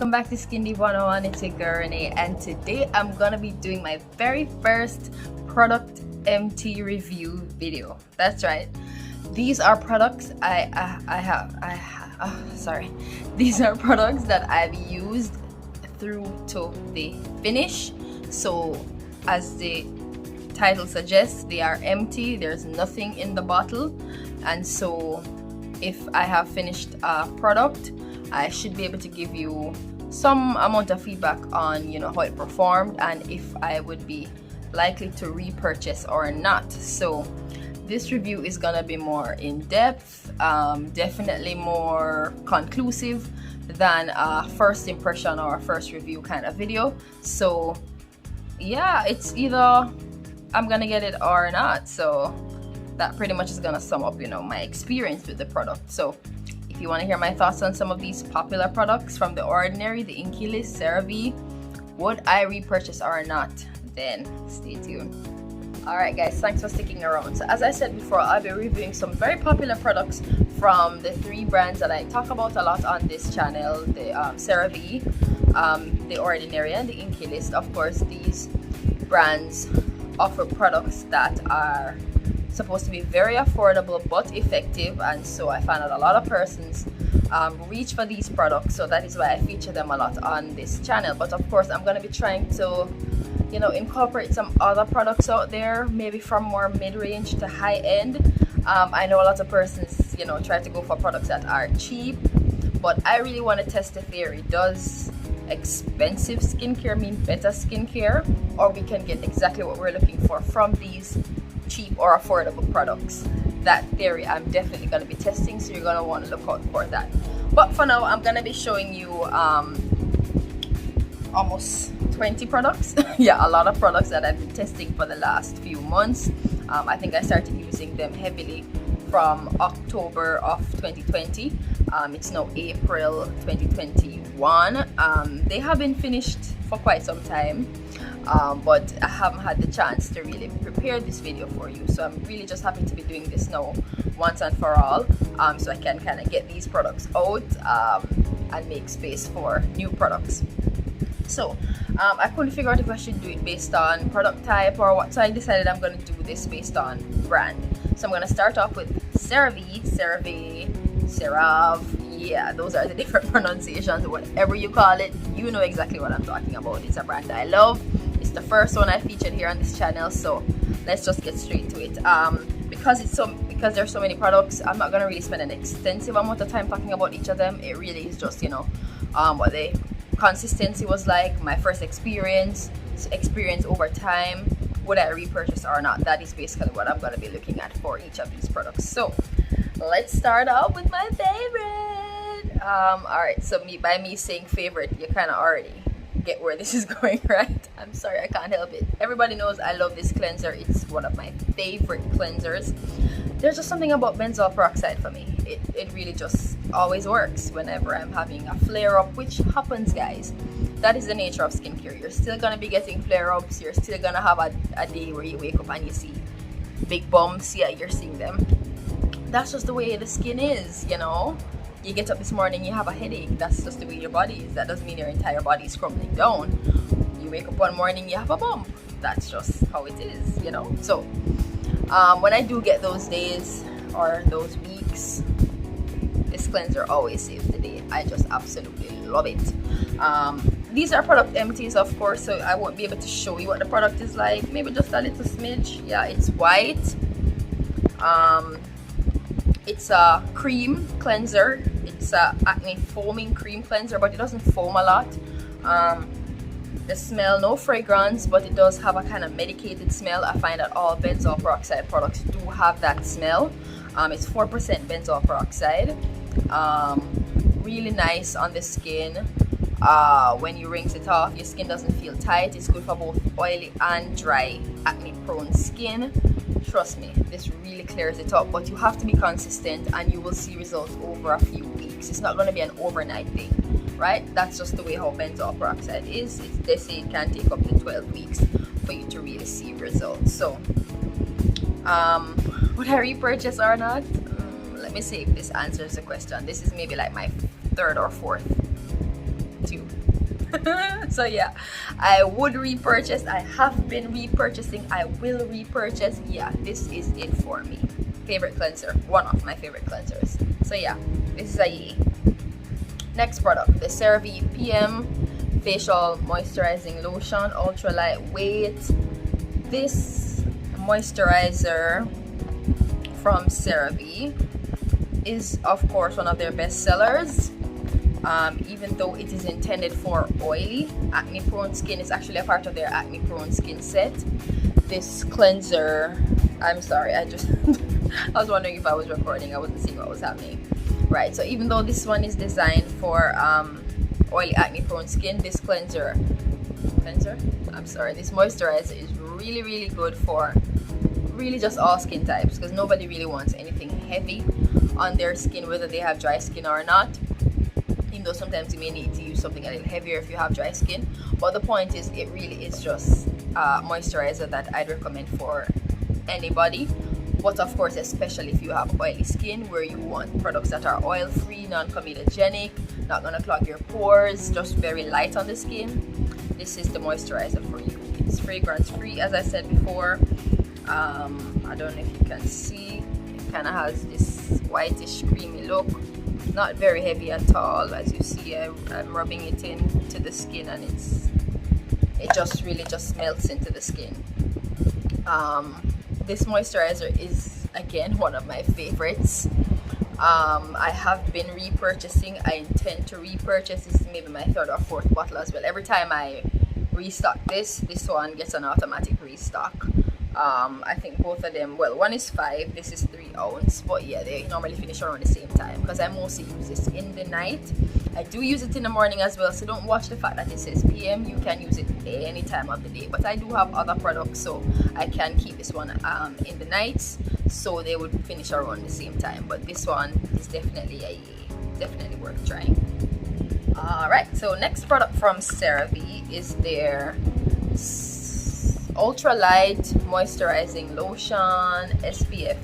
Welcome back to Skin Diva 101. It's your girl Renee, and today I'm gonna be doing my very first product empty review video. That's right. These are products These are products that I've used through to the finish. So as the title suggests, they are empty. There's nothing in the bottle, and so if I have finished a product, I should be able to give you some amount of feedback on, you know, how it performed and if I would be likely to repurchase or not. So this review is gonna be more in depth, definitely more conclusive than a first impression or a first review kind of video. So yeah, it's either I'm gonna get it or not. So that pretty much is gonna sum up, you know, my experience with the product. So if you want to hear my thoughts on some of these popular products from The Ordinary, the Inkey list, Cerave, would I repurchase or not, then stay tuned. Alright guys, thanks for sticking around. So as I said before, I'll be reviewing some very popular products from the three brands that I talk about a lot on this channel, the Cerave, The Ordinary, and the Inkey list. Of course, these brands offer products that are supposed to be very affordable but effective, and so I found out a lot of persons reach for these products, so that is why I feature them a lot on this channel. But of course, I'm going to be trying to, you know, incorporate some other products out there, maybe from more mid-range to high-end. I know a lot of persons, you know, try to go for products that are cheap, but I really want to test the theory. Does expensive skincare mean better skincare, or we can get exactly what we're looking for from these cheap or affordable products? That theory I'm definitely going to be testing, so you're going to want to look out for that. But for now, I'm going to be showing you almost 20 products. Yeah, a lot of products that I've been testing for the last few months. I think I started using them heavily from October of 2020. It's now April 2021. They have been finished for quite some time, but I haven't had the chance to really prepare this video for you. So I'm really just happy to be doing this now once and for all, so I can kind of get these products out and make space for new products. So I couldn't figure out if I should do it based on product type or what, so I decided I'm going to do this based on brand. So I'm going to start off with Cerave, yeah, those are the different pronunciations. Whatever you call it, you know exactly what I'm talking about. It's a brand that I love. It's the first one I featured here on this channel, so let's just get straight to it. Because there's so many products, I'm not going to really spend an extensive amount of time talking about each of them. It really is just, you know, what the consistency was like, my first experience over time, would I repurchase or not. That is basically what I'm going to be looking at for each of these products. So let's start out with my favorite. Alright, so by me saying favorite, you kind of already get where this is going, right? I'm sorry, I can't help it. Everybody knows I love this cleanser. It's one of my favorite cleansers. There's just something about benzoyl peroxide for me. It really just always works whenever I'm having a flare-up, which happens, guys. That is the nature of skincare. You're still going to be getting flare-ups. You're still going to have a day where you wake up and you see big bumps. Yeah, you're seeing them. That's just the way the skin is, you know. You get up this morning, you have a headache. That's just the way your body is. That doesn't mean your entire body is crumbling down. You wake up one morning, you have a bump. That's just how it is, you know. So when I do get those days or those weeks, this cleanser always saves the day. I just absolutely love it. These are product empties, of course, so I won't be able to show you what the product is like. Maybe just a little smidge. Yeah, it's white. It's a cream cleanser. It's a acne foaming cream cleanser, but it doesn't foam a lot. The smell, no fragrance, but it does have a kind of medicated smell. I find that all benzoyl peroxide products do have that smell. It's 4% benzoyl peroxide. Really nice on the skin. When you rinse it off, your skin doesn't feel tight. It's good for both oily and dry acne prone skin. Trust me, this really clears it up, but you have to be consistent and you will see results over a few weeks. It's not going to be an overnight thing, right? That's just the way how benzoyl peroxide is. They say it can take up to 12 weeks for you to really see results. So would I repurchase or not? me see if this answers the question. This is maybe like my third or fourth tube. So yeah, I would repurchase. I have been repurchasing. I will repurchase. Yeah, this is it for me. Favorite cleanser, one of my favorite cleansers. So yeah, this is a yay. Next product, the Cerave PM Facial Moisturizing Lotion, ultra lightweight. This moisturizer from Cerave is of course one of their best sellers. Even though it is intended for oily, acne prone skin, is actually a part of their acne prone skin set. This cleanser, I'm sorry, I was wondering if I was recording. I wasn't seeing what was happening. Right, so even though this one is designed for oily acne prone skin, this this moisturizer is really good for really just all skin types, because nobody really wants anything heavy on their skin, whether they have dry skin or not. Even though sometimes you may need to use something a little heavier if you have dry skin, but the point is, it really is just a moisturizer that I'd recommend for anybody. But of course, especially if you have oily skin, where you want products that are oil free, non-comedogenic, not gonna clog your pores, just very light on the skin, this is the moisturizer for you. It's fragrance free, as I said before. I don't know if you can see, it kind of has this whitish creamy look, not very heavy at all. As you see, I'm rubbing it into the skin, and it just really just melts into the skin. This moisturizer is again one of my favorites. I have been repurchasing. I intend to repurchase. This is maybe my third or fourth bottle as well. Every time I restock this one gets an automatic restock. I think both of them, well, one is 5, this is 3 ounce, but yeah, they normally finish around the same time, because I mostly use this in the night. I do use it in the morning as well, so don't watch the fact that it says PM. You can use it any time of the day, but I do have other products, so I can keep this one in the nights, so they would finish around the same time. But this one is definitely worth trying. Alright, so next product from Cerave is their Ultra-light Moisturizing Lotion, SPF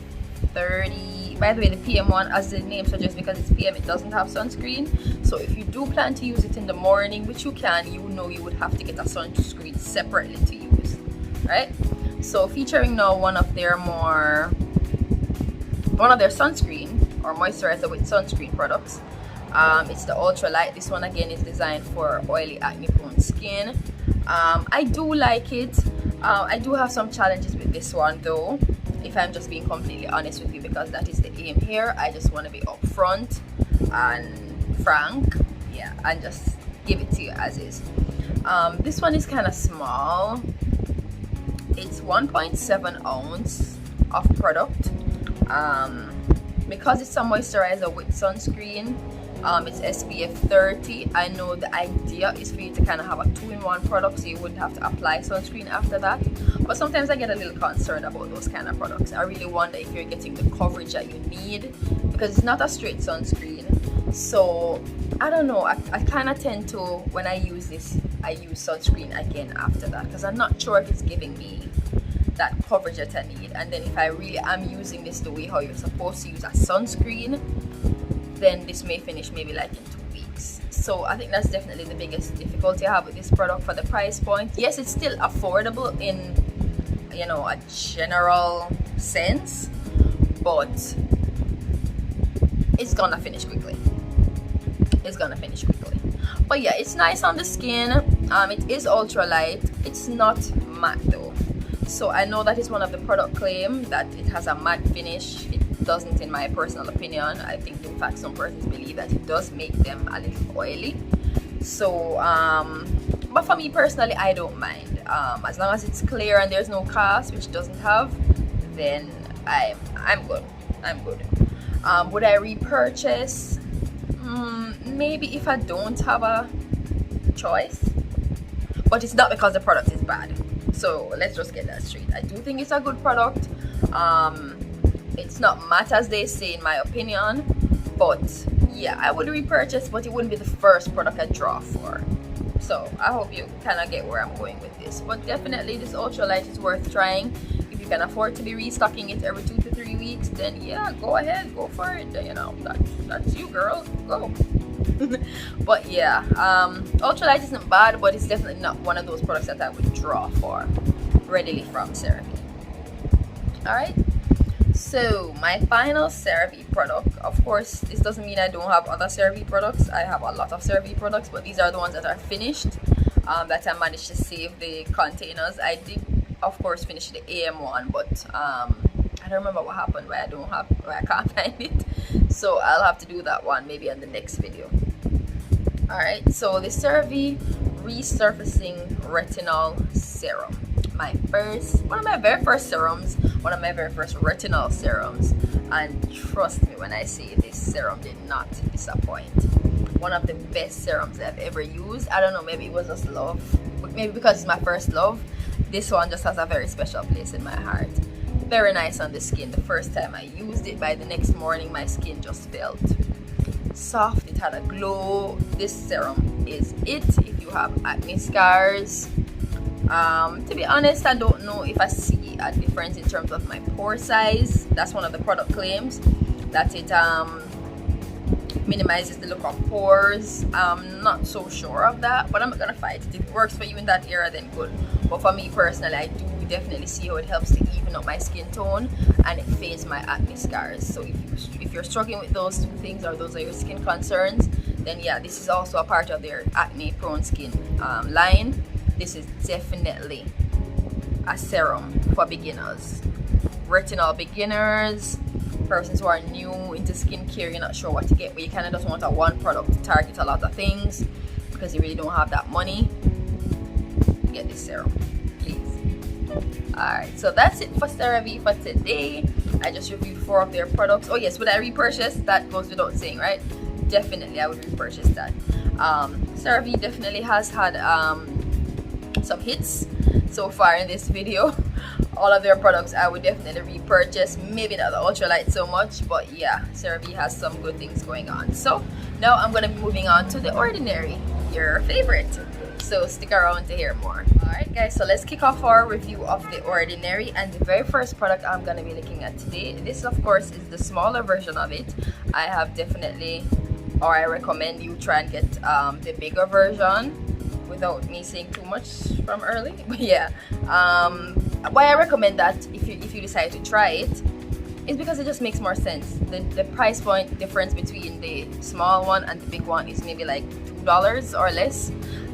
30. By the way, the PM one, as the name suggests, because it's PM, it doesn't have sunscreen. So if you do plan to use it in the morning, which you can, you know you would have to get a sunscreen separately to use, right? So featuring now one of their sunscreen or moisturizer with sunscreen products. It's the Ultra-light. This one again is designed for oily acne prone skin. I do like it. I do have some challenges with this one though, if I'm just being completely honest with you, because that is the aim here. I just want to be upfront and frank, yeah, and just give it to you as is. This one is kind of small. It's 1.7 ounce of product. Because it's a moisturizer with sunscreen, it's SPF 30. I know the idea is for you to kind of have a 2-in-1 product, so you wouldn't have to apply sunscreen after that. But sometimes I get a little concerned about those kind of products. I really wonder if you're getting the coverage that you need, because it's not a straight sunscreen. So I don't know, I kind of tend to, when I use this, I use sunscreen again after that, because I'm not sure if it's giving me that coverage that I need. And then if I really am using this the way how you're supposed to use a sunscreen, then this may finish maybe like in 2 weeks. So I think that's definitely the biggest difficulty I have with this product for the price point. Yes, it's still affordable in, you know, a general sense, but it's gonna finish quickly. But yeah, it's nice on the skin. It is ultra light. It's not matte though, so I know that is one of the product claim that it has a matte finish. It doesn't, in my personal opinion. I think in fact some persons believe that it does make them a little oily. So but for me personally, I don't mind. As long as it's clear and there's no cast, which doesn't have, then I'm good. Would I repurchase? Maybe if I don't have a choice, but it's not because the product is bad. So let's just get that straight. I do think it's a good product. It's not matte as they say, in my opinion, but yeah, I would repurchase, but it wouldn't be the first product I draw for. So I hope you kind of get where I'm going with this. But definitely this ultralight is worth trying. If you can afford to be restocking it every 2 to 3 weeks, then yeah, go ahead, go for it. You know, that's you, girl, go. But yeah, Ultralight isn't bad, but it's definitely not one of those products that I would draw for readily from CeraVe. Alright, so my final CeraVe product, of course this doesn't mean I don't have other CeraVe products. I have a lot of CeraVe products, but these are the ones that are finished, that I managed to save the containers. I did of course finish the AM one, but I don't remember what happened, why I can't find it, so I'll have to do that one maybe in the next video. Alright, so the CeraVe Resurfacing Retinol Serum, one of my very first serums, one of my very first retinol serums, and trust me when I say this serum did not disappoint. One of the best serums I've ever used. I don't know, maybe it was just love, maybe because it's my first love. This one just has a very special place in my heart. Very nice on the skin. The first time I used it, by the next morning my skin just felt soft, it had a glow. This serum is it if you have acne scars. To be honest, I don't know if I see a difference in terms of my pore size. That's one of the product claims, that it minimizes the look of pores. I'm not so sure of that, but I'm not gonna fight it. If it works for you in that area, then good. But for me personally, I do definitely see how it helps to even up my skin tone, and it fades my acne scars. So if you're struggling with those two things, or those are your skin concerns, then yeah, this is also a part of their acne prone skin line. This is definitely a serum for beginners, retinol beginners, persons who are new into skincare. You're not sure what to get, but you kind of just want a one product to target a lot of things because you really don't have that money. Get this serum, please. Alright, so that's it for CeraVe for today. I just reviewed 4 of their products. Oh yes, would I repurchase? That goes without saying, right? Definitely I would repurchase that. CeraVe definitely has had some hits so far in this video. All of their products I would definitely repurchase, maybe not the Ultralight so much, but yeah, CeraVe has some good things going on. So now I'm going to be moving on to The Ordinary, your favorite, so stick around to hear more. Alright guys, so let's kick off our review of The Ordinary, and the very first product I'm going to be looking at today, this of course is the smaller version of it. I have definitely, or I recommend you try and get the bigger version, without me saying too much from early. But yeah, why I recommend that if you decide to try it is because it just makes more sense. The price point difference between the small one and the big one is maybe like $2 or less,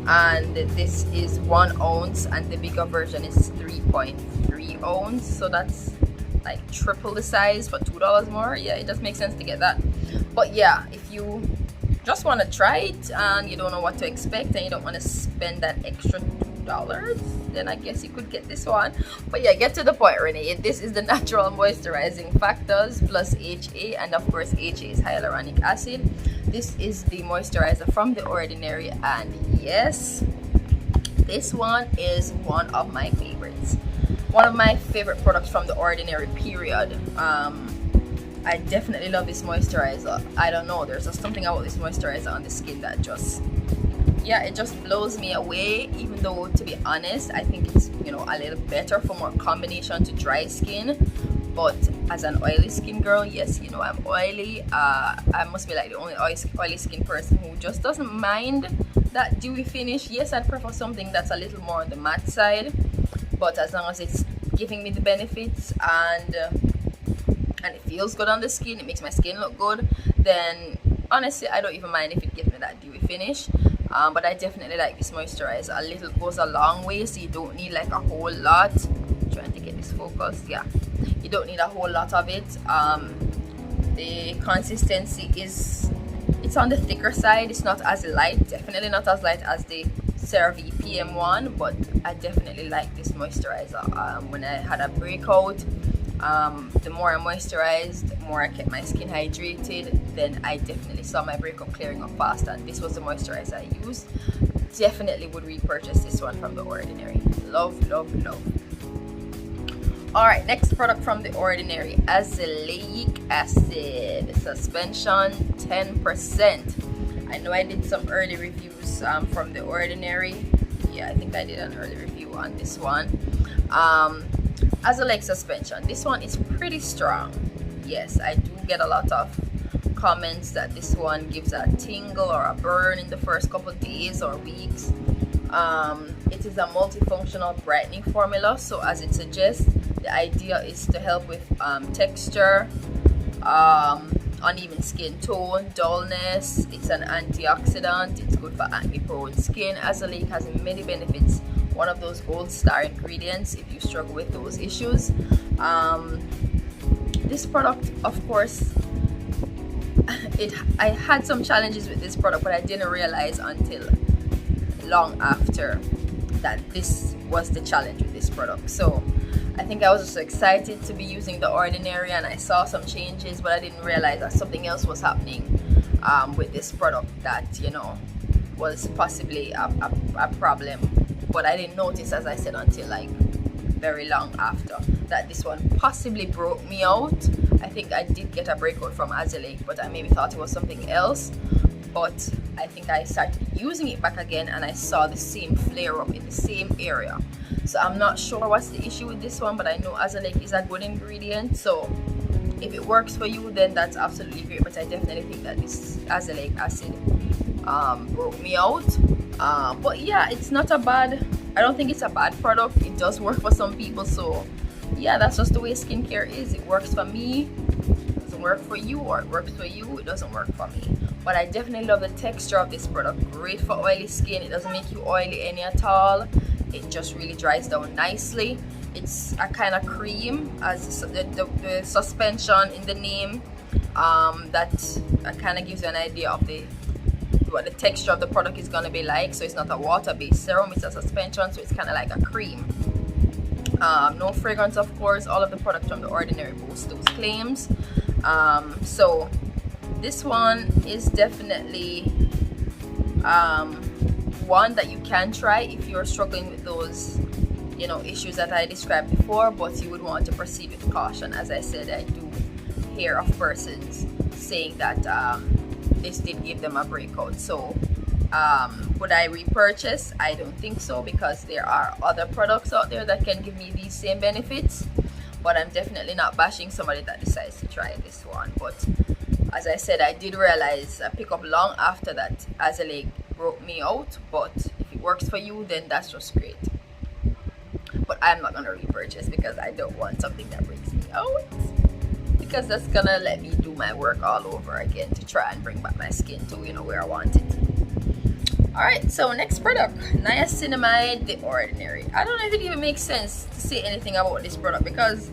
and this is 1 ounce and the bigger version is 3.3 ounce, so that's like triple the size for $2 more. Yeah, it just makes sense to get that. But yeah, if you just want to try it and you don't know what to expect and you don't want to spend that extra $2, then I guess you could get this one. But yeah, get to the point, Renee. This is the natural moisturizing factors plus HA, and of course HA is hyaluronic acid. This is the moisturizer from The Ordinary, and yes, this one is one of my favorites. One of my favorite products from The Ordinary, period. I definitely love this moisturizer. I don't know, there's just something about this moisturizer on the skin that just, yeah, it just blows me away. Even though, to be honest, I think it's, you know, a little better for more combination to dry skin. But as an oily skin girl, yes, you know, I'm oily. I must be like the only oily skin person who just doesn't mind that dewy finish. Yes, I'd prefer something that's a little more on the matte side, but as long as it's giving me the benefits and it feels good on the skin, it makes my skin look good, then honestly I don't even mind if it gives me that dewy finish. But I definitely like this moisturizer. A little goes a long way, so you don't need like a whole lot. I'm trying to get this focused. Yeah, you don't need a whole lot of it. The consistency is, it's on the thicker side. It's not as light, definitely not as light as the CeraVe PM1, but I definitely like this moisturizer. When I had a breakout, the more I moisturized, the more I kept my skin hydrated, then I definitely saw my breakup clearing up fast, and this was the moisturizer I used. Definitely would repurchase this one from The Ordinary. Love, love, love. Alright, next product from The Ordinary, Azelaic acid suspension 10%. I know I did some early reviews from The Ordinary. Yeah, I think I did an early review on this one. Azelaic suspension, this one is pretty strong. Yes, I do get a lot of comments that this one gives a tingle or a burn in the first couple days or weeks. It is a multifunctional brightening formula, so as it suggests, the idea is to help with texture, uneven skin tone, dullness. It's an antioxidant. It's good for acne prone skin. Azelaic has many benefits. One of those gold star ingredients if you struggle with those issues. This product, of course, I had some challenges with this product, but I didn't realize until long after that this was the challenge with this product. So I think I was just excited to be using The Ordinary, and I saw some changes, but I didn't realize that something else was happening with this product that, you know, was possibly a problem. But I didn't notice, as I said, until like very long after, that this one possibly broke me out. I think I did get a breakout from Azelaic, but I maybe thought it was something else. But I think I started using it back again, and I saw the same flare up in the same area. So I'm not sure what's the issue with this one, but I know Azelaic is a good ingredient, so if it works for you, then that's absolutely great. But I definitely think that this azelaic acid broke me out. But yeah, it's not a bad, I don't think it's a bad product. It does work for some people, so yeah, that's just the way skincare is. It works for me, it doesn't work for you, or it works for you, it doesn't work for me. But I definitely love the texture of this product. Great for oily skin. It doesn't make you oily any at all. It just really dries down nicely. It's a kind of cream, as the suspension in the name, that kind of gives you an idea of what the texture of the product is going to be like. So it's not a water-based serum, it's a suspension, so it's kind of like a cream. No fragrance, of course. All of the products from The Ordinary boast those claims. So this one is definitely one that you can try if you're struggling with those, you know, issues that I described before, but you would want to proceed with caution. As I said, I do hear of persons saying that this did give them a breakout. So would I repurchase? I don't think so, because there are other products out there that can give me these same benefits. But I'm definitely not bashing somebody that decides to try this one. But as I said, I did realize, pick up long after that, Azelaic broke me out. But if it works for you, then that's just great. But I'm not gonna repurchase, because I don't want something that breaks me out, because that's gonna let me do my work all over again to try and bring back my skin to, you know, where I want it. Alright, so next product, Niacinamide, The Ordinary. I don't know if it even makes sense to say anything about this product, because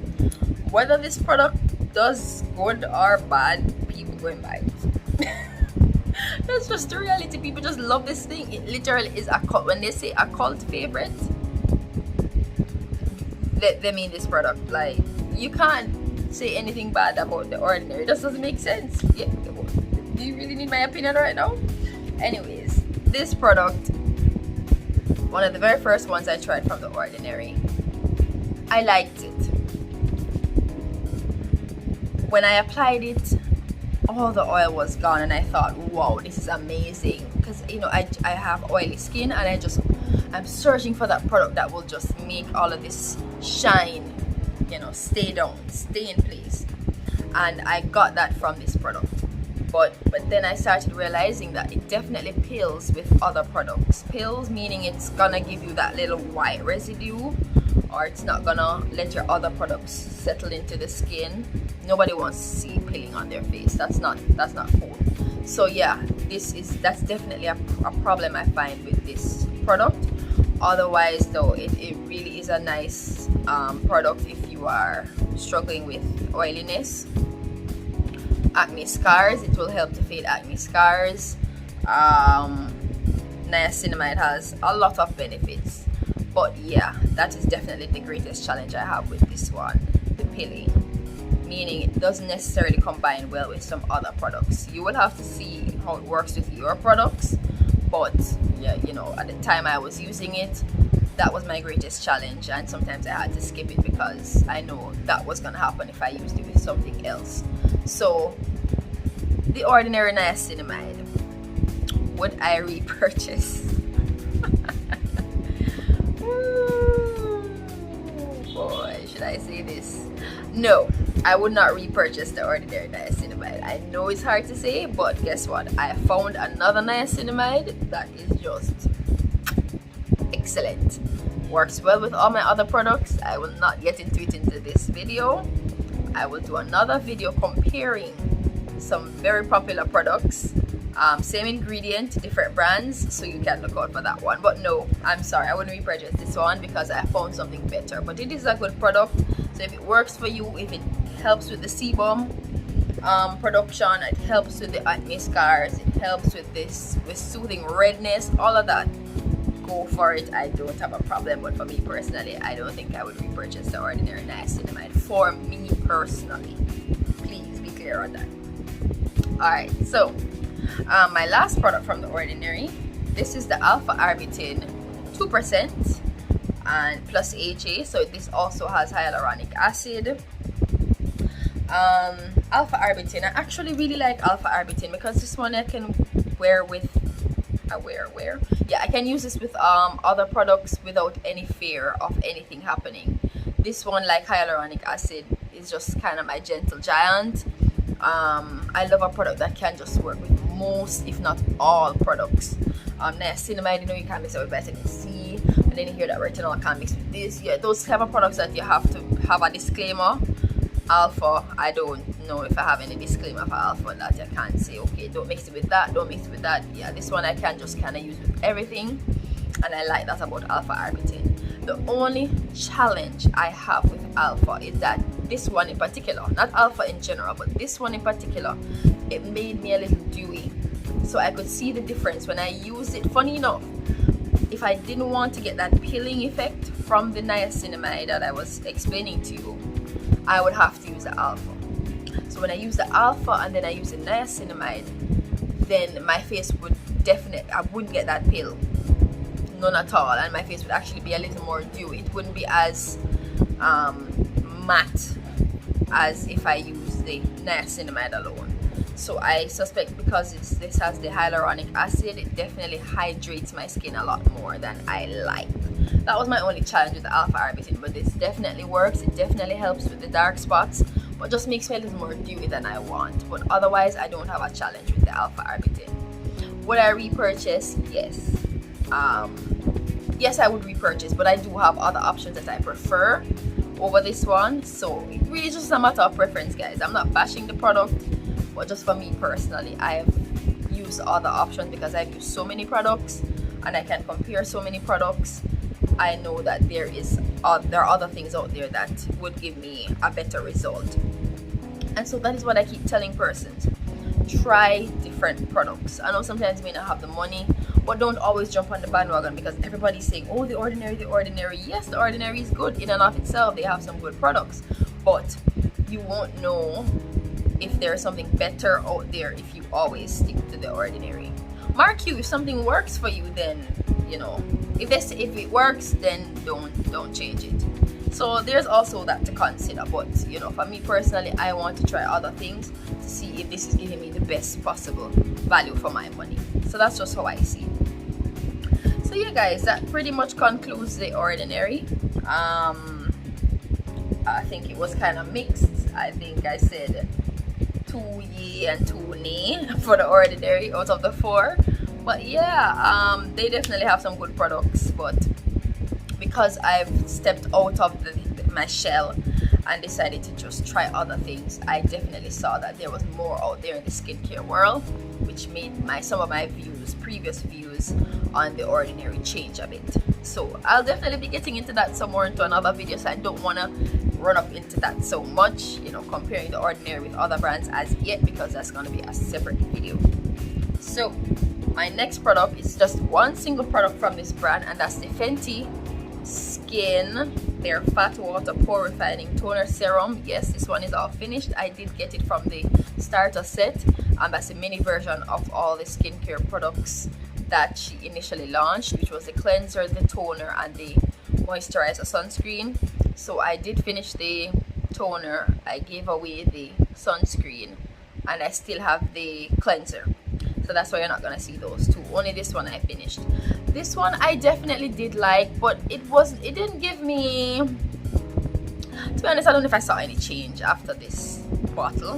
whether this product does good or bad, people go and buy it. That's just the reality. People just love this thing. It literally is a cult. When they say a cult favorite, they mean this product. Like, you can't say anything bad about The Ordinary. It just doesn't make sense. Yeah, do you really need my opinion right now? Anyways, this product, one of the very first ones I tried from The Ordinary, I liked it. When I applied it, all the oil was gone, and I thought, wow, this is amazing. Because, you know, I have oily skin, and I'm searching for that product that will just make all of this shine, you know, stay in place. And I got that from this product. But then I started realizing that it definitely pills with other products. Pills meaning it's gonna give you that little white residue, or it's not gonna let your other products settle into the skin. Nobody wants to see peeling on their face. That's not cool. So yeah, that's definitely a problem I find with this product. Otherwise though, it really is a nice product if you are struggling with oiliness, acne scars. It will help to fade acne scars. Niacinamide has a lot of benefits, but yeah, that is definitely the greatest challenge I have with this one, the peeling, meaning it doesn't necessarily combine well with some other products. You will have to see how it works with your products, but yeah, you know, at the time I was using it, that was my greatest challenge, and sometimes I had to skip it because I know that was gonna happen if I used it with something else. So The Ordinary Niacinamide, would I repurchase? Boy, should I say this? No, I would not repurchase The Ordinary Niacinamide. I I know it's hard to say, but guess what? I found another niacinamide that is just excellent. Works well with all my other products. I will not get into it into this video. I will do another video comparing some very popular products, same ingredient, different brands, so you can look out for that one. But no, I'm sorry, I wouldn't repurchase this one because I found something better. But it is a good product, so if it works for you, if it helps with the sebum production, it helps with the acne scars, it helps with this, with soothing redness, all of that, go for it. I don't have a problem. But for me personally, I don't think I would repurchase the ordinary niacinamide. For me personally, please be clear on that. Alright, so my last product from the ordinary, this is the Alpha Arbutin 2% and plus HA. So this also has hyaluronic acid. Alpha Arbutin, I actually really like Alpha Arbutin because this one I can wear with I can use this with other products without any fear of anything happening. This one, like hyaluronic acid, is just kind of my gentle giant. I love a product that can just work with most, if not all, products. Niacinamide, you know, you can mix it with vitamin C, and then you hear that retinol can mix with this. Yeah, those type of products that you have to have a disclaimer. Alpha, I don't know if I have any disclaimer for Alpha that I can't say, okay, don't mix it with that, don't mix it with that. Yeah, this one I can just kind of use with everything, and I like that about Alpha Arbutin. The only challenge I have with Alpha is that this one in particular, not Alpha in general, but this one in particular, it made me a little dewy. So I could see the difference when I used it. Funny enough, if I didn't want to get that peeling effect from the niacinamide that I was explaining to you, I would have to use the Alpha. So when I use the Alpha and then I use the niacinamide, then my face would definitely, I wouldn't get that peel, none at all, and my face would actually be a little more dewy. It wouldn't be as matte as if I use the niacinamide alone. So I suspect because this has the hyaluronic acid, it definitely hydrates my skin a lot more than I like. That was my only challenge with the Alpha Arbutin, but this definitely works. It definitely helps with the dark spots, but just makes me a little more dewy than I want. But otherwise, I don't have a challenge with the Alpha Arbutin. Would I repurchase? Yes. Yes, I would repurchase, but I do have other options that I prefer over this one. So it really just a matter of preference, guys. I'm not bashing the product, but just for me personally, I have used other options because I've used so many products and I can compare so many products. I know that there are other things out there that would give me a better result, and so that is what I keep telling persons. Try different products. I know sometimes you may not have the money, but don't always jump on the bandwagon because everybody's saying, oh, the ordinary, the ordinary. Yes, the ordinary is good in and of itself. They have some good products, but you won't know if there's something better out there if you always stick to the ordinary. Mark you, if something works for you, then you know, if it works, then don't change it. So there's also that to consider. But you know, for me personally, I want to try other things to see if this is giving me the best possible value for my money. So that's just how I see it. So yeah, guys, that pretty much concludes the ordinary. I think it was kind of mixed. I think I said 2 yay and 2 nay for the ordinary out of the 4. But yeah, they definitely have some good products, but because I've stepped out of my shell and decided to just try other things, I definitely saw that there was more out there in the skincare world, which made some of my previous views on the ordinary change a bit. So I'll definitely be getting into that some more into another video, so I don't want to run up into that so much, you know, comparing the ordinary with other brands as yet, because that's going to be a separate video. So my next product is just one single product from this brand, and that's the Fenty Skin Their Fat Water Pore Refining Toner Serum. Yes, this one is all finished. I did get it from the starter set, and that's a mini version of all the skincare products that she initially launched, which was the cleanser, the toner, and the moisturizer sunscreen. So I did finish the toner, I gave away the sunscreen, and I still have the cleanser. So that's why you're not gonna see those two. Only this one I finished. This one I definitely did like, but it didn't give me, to be honest, I don't know if I saw any change after this bottle.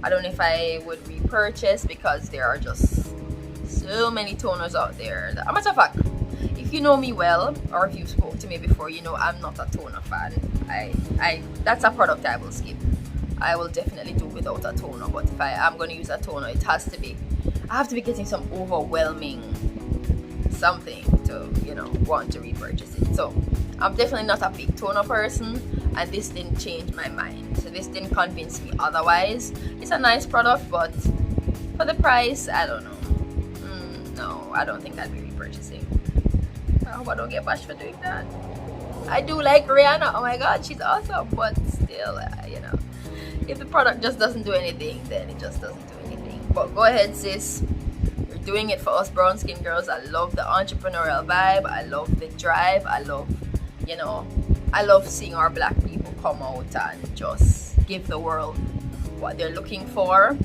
I don't know if I would repurchase because there are just so many toners out there. As a matter of fact, if you know me well, or if you've spoken to me before, you know I'm not a toner fan. That's a product I will skip. I will definitely do without a toner, but if I am going to use a toner, it has to be, I have to be getting some overwhelming something to, you know, want to repurchase it. So I'm definitely not a big toner person, and this didn't change my mind. So this didn't convince me otherwise. It's a nice product, but for the price, I don't know. No, I don't think I'd be repurchasing. I hope I don't get bashed for doing that. I do like Rihanna, oh my god, she's awesome, but still, you know, if the product just doesn't do anything, then it just doesn't do anything. But go ahead, sis, you're doing it for us brown skin girls. I love the entrepreneurial vibe, I love the drive, I love, you know, I love seeing our black people come out and just give the world what they're looking for.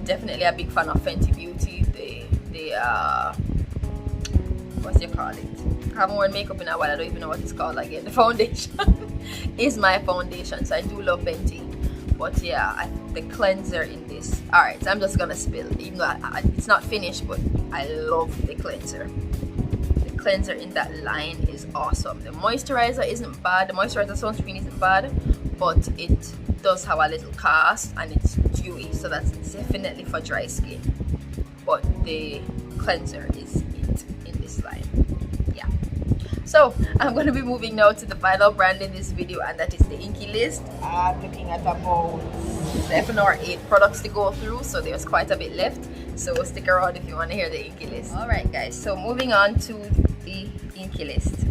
Definitely a big fan of Fenty Beauty. The what do you call it? I haven't worn makeup in a while, I don't even know what it's called again. The foundation is my foundation, so I do love Fenty. But yeah, the cleanser in this, alright, so I'm just gonna spill, even though it's not finished, but I love the cleanser. The cleanser in that line is awesome. The moisturizer isn't bad, the moisturizer sunscreen isn't bad, but it does have a little cast and it's dewy, so that's definitely for dry skin. But the cleanser is it in this line. Yeah. So I'm going to be moving now to the final brand in this video, and that is the Inkey list. I'm looking at about 7 or 8 products to go through, so there's quite a bit left. So stick around if you want to hear the Inkey list. Alright guys, so moving on to the Inkey list.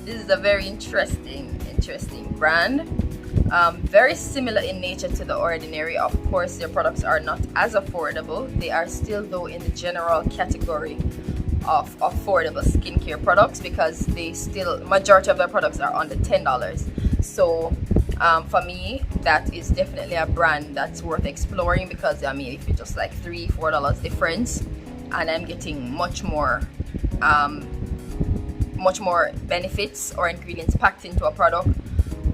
This is a very interesting brand. Very similar in nature to The Ordinary. Of course, their products are not as affordable. They are still though in the general category of affordable skincare products, because they still, majority of their products are under $10. So for me, that is definitely a brand that's worth exploring, because I mean, if it's just like $3-4 difference, and I'm getting much more benefits or ingredients packed into a product,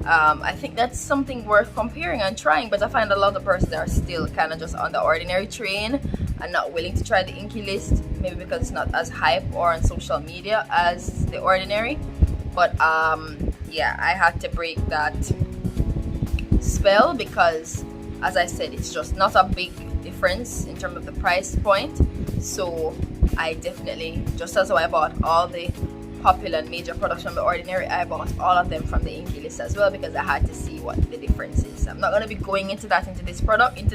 I think that's something worth comparing and trying. But I find a lot of persons are still kind of just on The Ordinary train and not willing to try the Inkey list, maybe because it's not as hype or on social media as The Ordinary. But yeah, I had to break that spell, because as I said, it's just not a big difference in terms of the price point. So I definitely, just as I bought all the popular and major products from The Ordinary, I bought all of them from the Inkey list as well, because I had to see what the difference is. I'm not going to be going into that into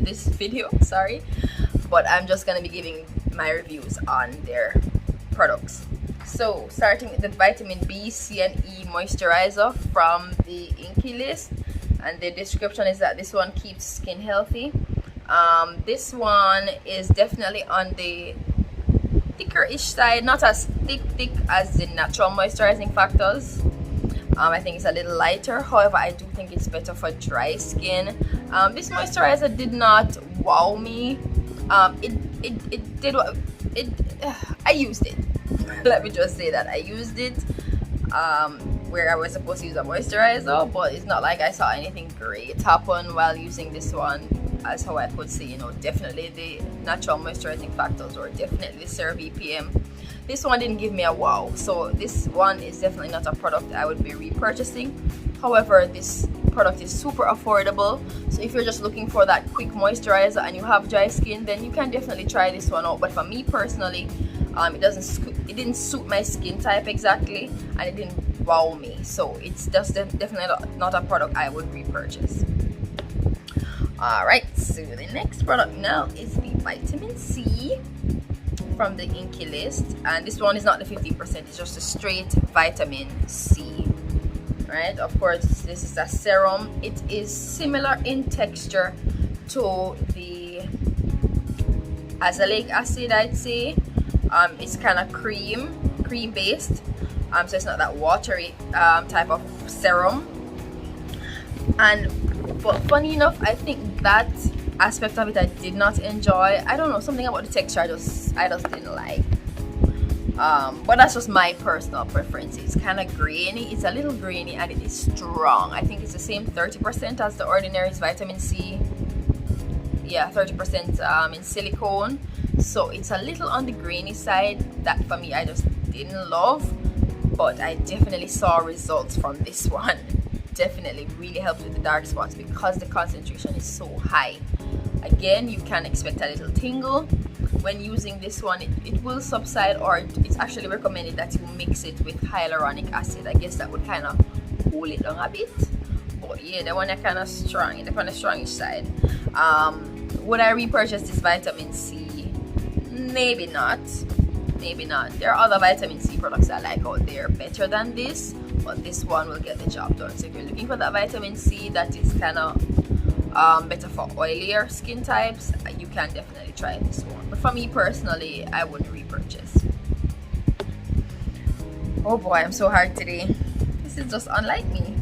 this video, sorry, but I'm just going to be giving my reviews on their products. So starting with the vitamin B, C and E moisturizer from the Inkey list, and the description is that this one keeps skin healthy. This one is definitely on the thicker-ish side, not as thick as the natural moisturizing factors. I think it's a little lighter, however I do think it's better for dry skin. This moisturizer did not wow me. I used it. Let me just say that I used it where I was supposed to use a moisturizer, but it's not like I saw anything great happen while using this one, as how I could see, you know, definitely the natural moisturizing factors, or definitely the Cerave PM. This one didn't give me a wow, so this one is definitely not a product I would be repurchasing. However, this product is super affordable, so if you're just looking for that quick moisturizer and you have dry skin, then you can definitely try this one out. But for me personally, it didn't suit my skin type exactly, and it didn't wow me, so it's just definitely not a product I would repurchase. Alright, so the next product now is the vitamin C from the Inkey list, and this one is not the 50%, it's just a straight vitamin C. Right, of course this is a serum. It is similar in texture to the Azelaic acid, I'd say. It's kind of cream based, so it's not that watery type of serum. But funny enough, I think that aspect of it I did not enjoy. I don't know, something about the texture I just didn't like. But that's just my personal preference. It's kind of grainy, it's a little grainy, and it is strong. I think it's the same 30% as the Ordinary's vitamin C. Yeah, 30% in silicone, so it's a little on the grainy side. That for me, I just didn't love, but I definitely saw results from this one. Definitely really helps with the dark spots because the concentration is so high. Again, you can expect a little tingle when using this one. It will subside, or it's actually recommended that you mix it with hyaluronic acid. I guess that would kind of hold it down a bit. But yeah, the one is kind of strong, the kind of strongish side. Would I repurchase this vitamin C? Maybe not. Maybe not. There are other vitamin C products I like out there better than this, but this one will get the job done. So if you're looking for that vitamin C that is kind of better for oilier skin types, you can definitely try this one. But for me personally, I wouldn't repurchase. Oh boy, I'm so hard today. This is just unlike me.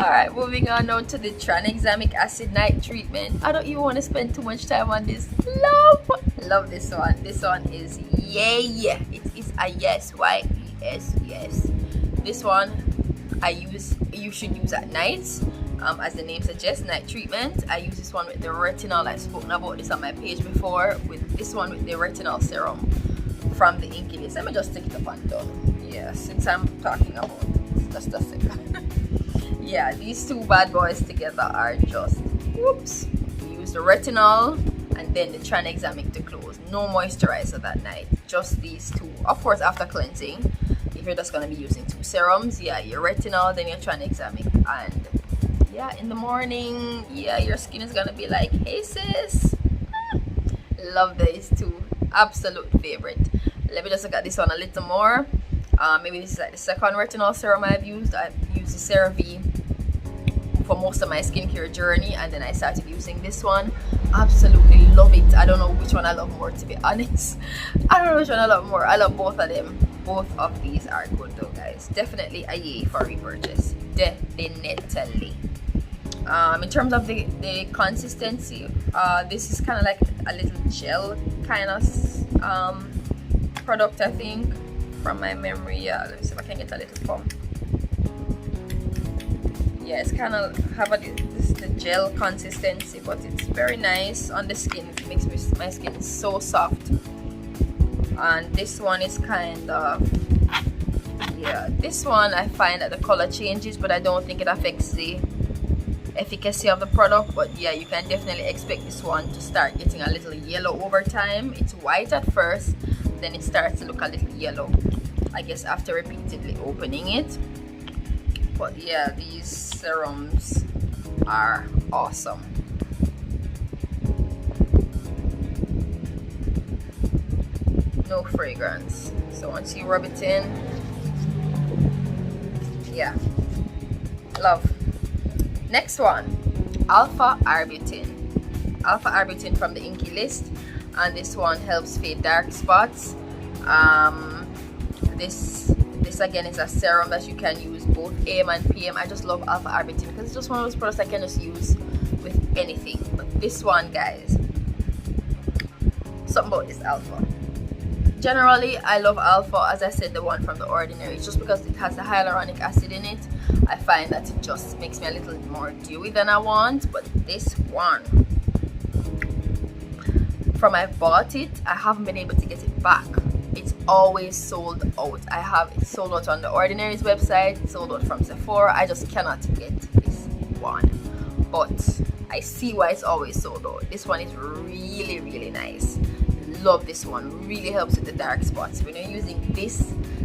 Alright, moving on now to the Tranexamic Acid Night Treatment. I don't even want to spend too much time on this. Love this one. This one is yay. It is a yes. Why? Yes. This one you should use at night. As the name suggests, night treatment. I use this one with the retinol. I've spoken about this on my page before. With this one with the retinol serum from the Inkey list. Let me just stick it up and done. Yeah, since I'm talking about it, just a second. Yeah, these two bad boys together are just whoops. We use the retinol and then the Tranexamic to close. No moisturizer that night. Just these two. Of course, after cleansing, if you're just gonna be using two serums, yeah, your retinol, then your Tranexamic, and yeah, in the morning, yeah, your skin is gonna be like, hey sis. Love these two. Absolute favorite. Let me just look at this one a little more. Maybe this is like the second retinol serum I've used. I've used the Cerave for most of my skincare journey, and then I started using this one. Absolutely love it. I don't know which one I love more, to be honest. I don't know which one I love more. I love both of them. Both of these are good though, guys. Definitely a yay for repurchase. Definitely. In terms of the consistency, this is kind of like a little gel kind of product, I think, from my memory. Yeah, let me see if I can get a little pump. Yeah, it's kind of have the gel consistency, but it's very nice on the skin. It makes my skin so soft. And this one is kind of, yeah, this one I find that the color changes, but I don't think it affects the efficacy of the product. But yeah, you can definitely expect this one to start getting a little yellow over time. It's white at first, then it starts to look a little yellow, I guess, after repeatedly opening it. But yeah, these serums are awesome. No fragrance, so once you rub it in, yeah, love. Next one, Alpha Arbutin. Alpha Arbutin from the Inkey list, and this one helps fade dark spots. This again is a serum that you can use both AM and PM. I just love Alpha Arbutin because it's just one of those products I can just use with anything. But this one, guys, something about this Alpha. Generally, I love Alpha, as I said, the one from the Ordinary, just because it has the hyaluronic acid in it. I find that it just makes me a little more dewy than I want. But this one, from I bought it, I haven't been able to get it back. It's always sold out. I have it sold out on the Ordinary's website, sold out from Sephora. I just cannot get this one, but I see why it's always sold out. This one is really, really nice. Love this one. Really helps with the dark spots. When you're using this,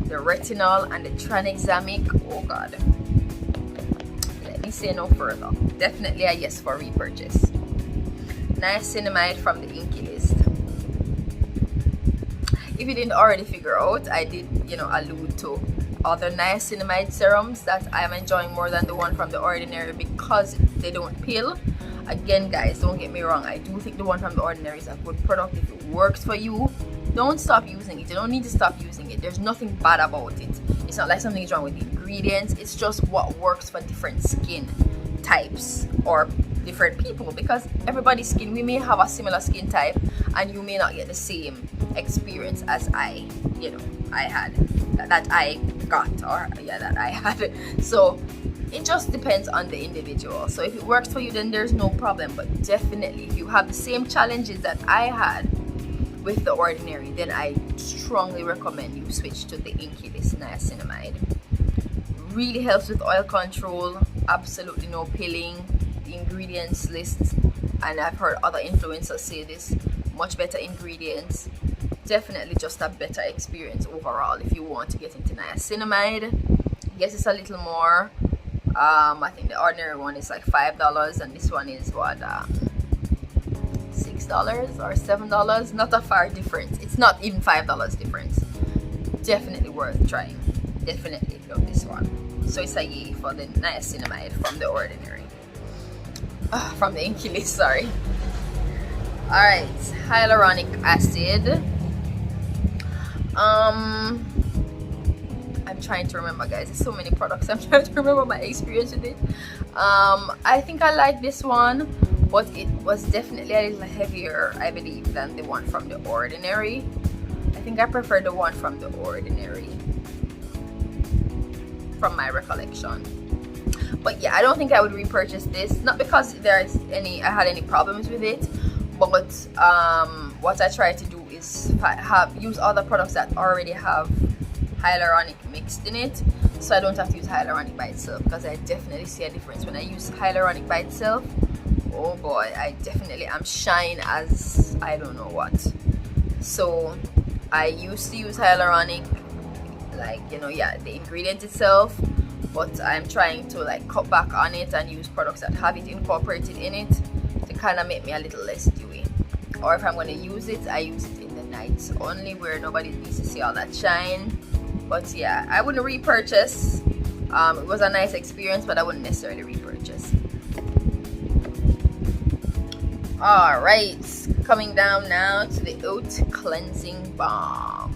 the retinol and the Tranexamic, oh god, let me say no further. Definitely a yes for repurchase. Niacinamide from the Inkey list. If you didn't already figure out, I did, allude to other niacinamide serums that I am enjoying more than the one from the Ordinary because they don't peel. Again, guys, don't get me wrong. I do think the one from the Ordinary is a good product. If it works for you, don't stop using it. You don't need to stop using it. There's nothing bad about it. It's not like something is wrong with the ingredients. It's just what works for different skin types or different people, because everybody's skin, we may have a similar skin type and you may not get the same experience as I had, that I got, or yeah, that I had. So it just depends on the individual. So if it works for you, then there's no problem. But definitely if you have the same challenges that I had with the Ordinary, then I strongly recommend you switch to the Inkey, this niacinamide. Really helps with oil control, absolutely no peeling. The ingredients list, and I've heard other influencers say this, much better ingredients. Definitely just a better experience overall if you want to get into niacinamide. Yes, it's a little more. I think the Ordinary one is like $5 and this one is what, $6 or $7. Not a far difference. It's not even $5 difference. Definitely worth trying. Definitely love this one. So it's a yay for the niacinamide from the Ordinary. From the Inkey list, sorry. Alright, hyaluronic acid. I'm trying to remember, guys. There's so many products. I'm trying to remember my experience with it. I think I like this one, but it was definitely a little heavier, I believe, than the one from the Ordinary. I think I prefer the one from the Ordinary, from my recollection. But yeah, I don't think I would repurchase this, not because I had any problems with it, but what I try to do is use other products that already have hyaluronic mixed in it, so I don't have to use hyaluronic by itself, because I definitely see a difference when I use hyaluronic by itself. Oh boy, I definitely am shine as I don't know what. So I used to use hyaluronic, like, yeah, the ingredient itself, but I'm trying to like cut back on it and use products that have it incorporated in it to kind of make me a little less dewy. Or if I'm going to use it, I use it in the nights only, where nobody needs to see all that shine. But yeah, I wouldn't repurchase. It was a nice experience, but I wouldn't necessarily repurchase. Alright, coming down now to the Oat Cleansing Balm.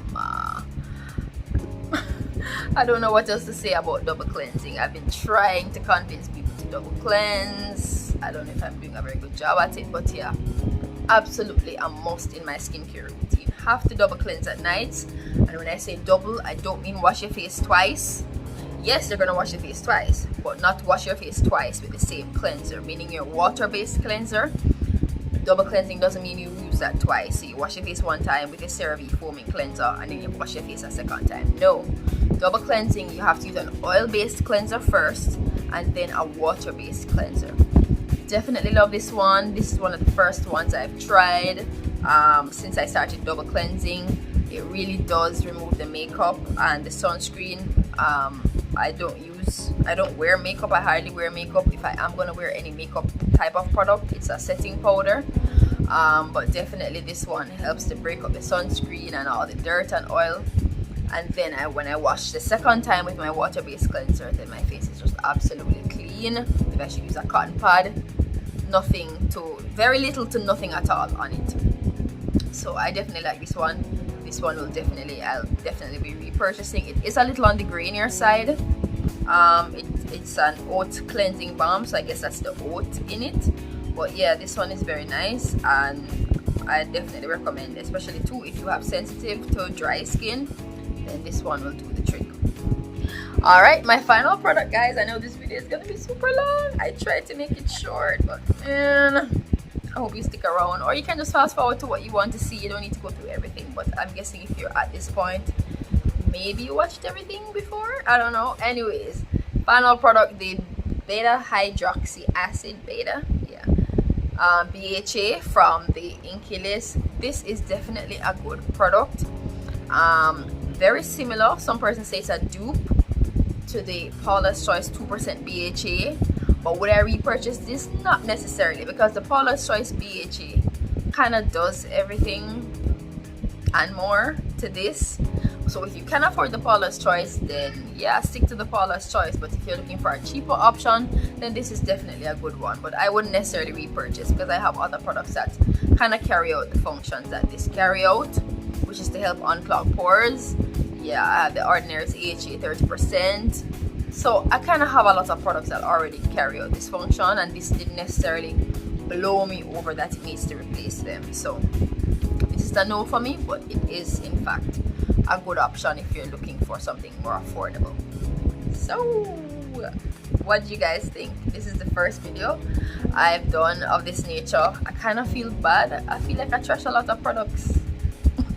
I don't know what else to say about double cleansing. I've been trying to convince people to double cleanse. I don't know if I'm doing a very good job at it, but yeah, absolutely a must in my skincare routine. Have to double cleanse at night. And when I say double, I don't mean wash your face twice. Yes, you're gonna wash your face twice, but not wash your face twice with the same cleanser, meaning your water-based cleanser. Double cleansing doesn't mean you use that twice. So you wash your face one time with a Cerave foaming cleanser and then you wash your face a second time. No, double cleansing, you have to use an oil-based cleanser first and then a water-based cleanser. Definitely love this one. This is one of the first ones I've tried since I started double cleansing. It really does remove the makeup and the sunscreen. I don't wear makeup. I hardly wear makeup. If I am gonna wear any makeup type of product, it's a setting powder. But definitely this one helps to break up the sunscreen and all the dirt and oil. And then when I wash the second time with my water-based cleanser, then my face is just absolutely clean. If I should use a cotton pad, very little to nothing at all on it. So I definitely like this one. This one I'll definitely be repurchasing. It is a little on the grainier side. It's an oat cleansing balm, so I guess that's the oat in it. But yeah, this one is very nice and I definitely recommend it, especially too if you have sensitive to dry skin, then this one will do the trick. Alright, my final product, guys. I know this video is gonna be super long. I tried to make it short, but man, I hope you stick around, or you can just fast forward to what you want to see. You don't need to go through everything, but I'm guessing if you're at this point, maybe you watched everything before, I don't know. Anyways, final product, the beta hydroxy acid beta, yeah, BHA from the Inkey list. This is definitely a good product. Very similar, some persons say it's a dupe to the Paula's Choice 2% BHA, but would I repurchase this? Not necessarily, because the Paula's Choice BHA kind of does everything and more to this. So if you can afford the Paula's Choice, then yeah, stick to the Paula's Choice. But if you're looking for a cheaper option, then this is definitely a good one. But I wouldn't necessarily repurchase, because I have other products that kind of carry out the functions that this carry out, which is to help unclog pores. Yeah, I have the Ordinary's AHA 30%. So I kind of have a lot of products that already carry out this function, and this didn't necessarily blow me over that it needs to replace them. So this is a no for me, but it is in fact a good option if you're looking for something more affordable. So what do you guys think? This is the first video I've done of this nature. I kind of feel bad. I feel like I trash a lot of products.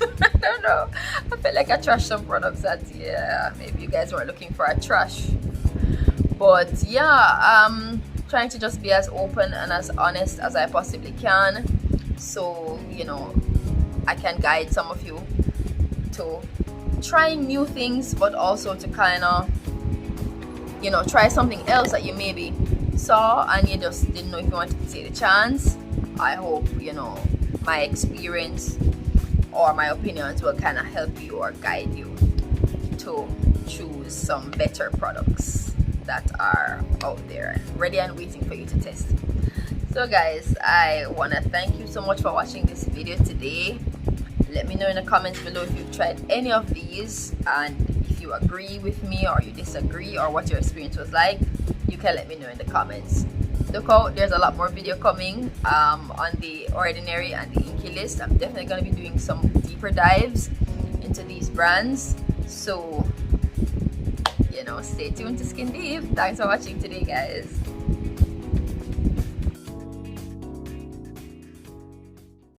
I don't know, I feel like I trashed some products that, yeah, maybe you guys weren't looking for a trash. But yeah, trying to just be as open and as honest as I possibly can, so you know I can guide some of you to trying new things, but also to kind of, you know, try something else that you maybe saw and you just didn't know if you wanted to take the chance. I hope, you know, my experience or my opinions will kind of help you or guide you to choose some better products that are out there ready and waiting for you to test. So guys, I want to thank you so much for watching this video today. Let me know in the comments below if you've tried any of these, and if you agree with me or you disagree, or what your experience was like. You can let me know in the comments. Look out, there's a lot more video coming on the Ordinary and the Inkey list. I'm definitely going to be doing some deeper dives into these brands, so you know, stay tuned to Skin Deep. Thanks for watching today, guys.